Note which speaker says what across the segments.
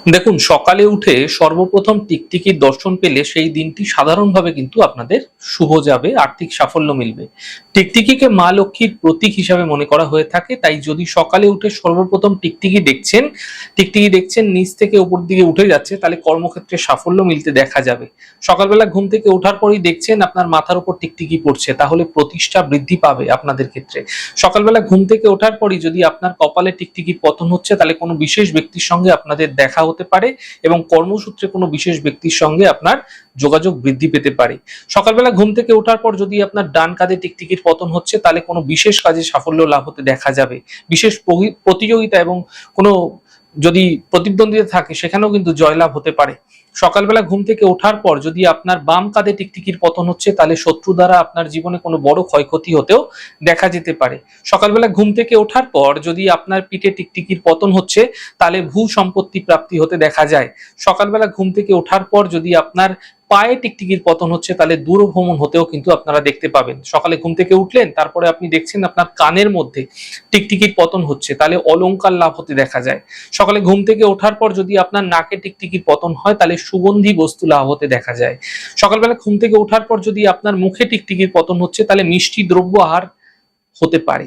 Speaker 1: দেখুন, সকালে উঠে সর্বপ্রথম টিকটিকির দর্শন পেলে সেই দিনটি সাধারণভাবে কিন্তু আপনাদের শুভ যাবে, আর্থিক সাফল্য মিলবে। টিকটিকিকে মা লক্ষ্মীর প্রতীক হিসাবে মনে করা হয়ে থাকে, তাই যদি সকালে উঠে সর্বপ্রথম টিকটিকি দেখছেন নিচ থেকে উপর দিকে উঠে যাচ্ছে, তাহলে কর্মক্ষেত্রে সাফল্য মিলতে দেখা যাবে। সকালবেলা ঘুম থেকে ওঠার পরেই দেখছেন আপনার মাথার উপর টিকটিকি পড়ছে, তাহলে প্রতিষ্ঠা বৃদ্ধি পাবে আপনাদের ক্ষেত্রে। সকালবেলা ঘুম থেকে ওঠার পরই যদি আপনার কপালে টিকটিকির পতন হচ্ছে, তাহলে কোনো বিশেষ ব্যক্তির সঙ্গে আপনাদের দেখা হতে পারে এবং কর্মসূত্রে কোনো বিশেষ ব্যক্তির সঙ্গে আপনার যোগাযোগ বৃদ্ধি পেতে পারে। সকালবেলা ঘুম থেকে ওঠার পর যদি আপনার ডান কাঁধে টিকটিকির পতন হচ্ছে, তাহলে কোনো বিশেষ কাজে সাফল্য লাভ হতে দেখা যাবে। বিশেষ প্রতিযোগিতা এবং কোনো যদি প্রতিদ্বন্দ্বিতা থাকে, সেখানেও কিন্তু জয়লাভ হতে পারে। সকালবেলা ঘুম থেকে ওঠার পর যদি আপনার বাম কাঁধে টিকটিকির পতন হচ্ছে, তাহলে শত্রু দ্বারা আপনার জীবনে কোনো বড় ক্ষয়ক্ষতি হতেও দেখা যেতে পারে। সকালবেলা ঘুম থেকে ওঠার পর যদি আপনার পিঠে টিকটিকির পতন হচ্ছে, তাহলে ভূ সম্পত্তি প্রাপ্তি হতে দেখা যায়। সকালবেলা ঘুম থেকে ওঠার পর যদি আপনার পায়ে টিকটিকির পতন হচ্ছে, তাহলে দূরভ্রমণ হতেও কিন্তু আপনারা দেখতে পাবেন। সকালে ঘুম থেকে উঠলেন, তারপরে আপনি দেখছেন আপনার কানের মধ্যে টিকটিকির পতন হচ্ছে, তাহলে অলংকার লাভ হতে দেখা যায়। সকালে ঘুম থেকে ওঠার পর যদি আপনার নাকে টিকটিকির পতন হয়, তাহলে সুগন্ধি বস্তু লাভ হতে দেখা যায়। সকালবেলা ঘুম থেকে ওঠার পর যদি আপনার মুখে টিকটিকির পতন হচ্ছে, তাহলে মিষ্টি দ্রব্য আহার হতে পারে।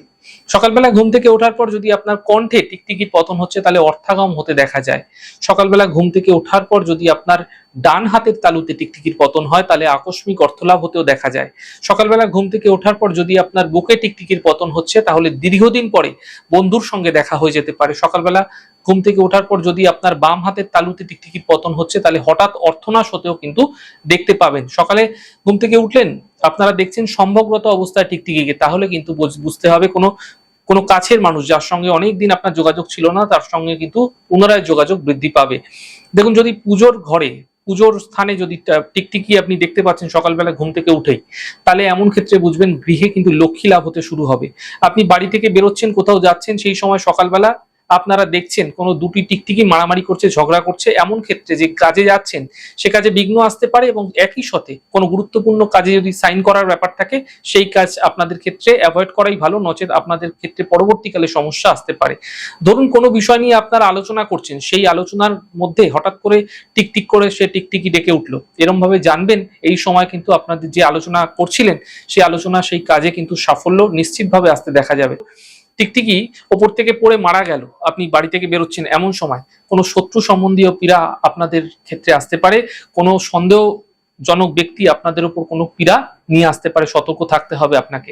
Speaker 1: সকালবেলা ঘুম থেকে ওঠার পর যদি আপনার কণ্ঠে টিকটিকির পতন হচ্ছে, তাহলে অর্থাগম হতে দেখা যায়। সকালবেলা ঘুম থেকে ওঠার পর যদি আপনার ডান হাতের তালুতে টিকটিকির পতন হয়, তাহলে আকস্মিক অর্থলাভ হতেও দেখা যায়। সকালবেলা ঘুম থেকে ওঠার পর যদি আপনার বুকে টিকটিকির পতন হচ্ছে, তাহলে দীর্ঘদিন পরে বন্ধুর সঙ্গে দেখা হয়ে যেতে পারে। সকালবেলা ঘুম থেকে ওঠার পর যদি আপনার বাম হাতের তালুতে টিকটিকির পতন হচ্ছে, তাহলে হঠাৎ অর্থনাশ হতেও কিন্তু দেখতে পাবেন। সকালে ঘুম থেকে উঠলেন, আপনারা দেখছেন সম্ভবগত অবস্থায় টিকটিকিকে, তাহলে কিন্তু বুঝতে হবে কোনো কোনো কাছের মানুষ যার সঙ্গে অনেকদিন আপনার যোগাযোগ ছিল না, তার সঙ্গে কিন্তু পুনরায় যোগাযোগ বৃদ্ধি পাবে। দেখুন, যদি পুজোর স্থানে যদি টিকটিকি আপনি দেখতে পাচ্ছেন সকালবেলা ঘুম থেকে উঠেই, তাহলে এমন ক্ষেত্রে বুঝবেন গৃহে কিন্তু লক্ষ্মী লাভ হতে শুরু হবে। আপনি বাড়ি থেকে বেরোচ্ছেন, কোথাও যাচ্ছেন, সেই সময় সকালবেলা আপনারা দেখছেন কোনো দুটি টিকটিকি মারামারি করছে, ঝগড়া করছে, এমন ক্ষেত্রে যে কাজে যাচ্ছেন সে কাজে বিঘ্ন আসতে পারে এবং একই সাথে কোনো গুরুত্বপূর্ণ কাজে যদি সাইন করার ব্যাপার থাকে, সেই কাজ আপনাদের ক্ষেত্রে অ্যাভয়েড করাই ভালো, নচেত আপনাদের ক্ষেত্রে পরবর্তীকালে সমস্যা আসতে পারে। ধরুন, কোনো বিষয় নিয়ে আপনারা আলোচনা করছেন, সেই আলোচনার মধ্যে হঠাৎ করে টিকটিক করে সে টিকটিকি ডেকে উঠলো, এরকম ভাবে জানবেন এই সময় কিন্তু আপনাদের যে আলোচনা করছিলেন সেই আলোচনা, সেই কাজে কিন্তু সাফল্য নিশ্চিতভাবে আসতে দেখা যাবে। টিকটিকি ওপর থেকে পড়ে মারা গেল, আপনি বাড়ি থেকে বেরোচ্ছেন, এমন সময় কোনো শত্রু সম্বন্ধীয় পীড়া আপনাদের ক্ষেত্রে আসতে পারে। কোনো সন্দেহজনক ব্যক্তি আপনাদের উপর কোনো পীড়া নিয়ে আসতে পারে, সতর্ক থাকতে হবে আপনাকে।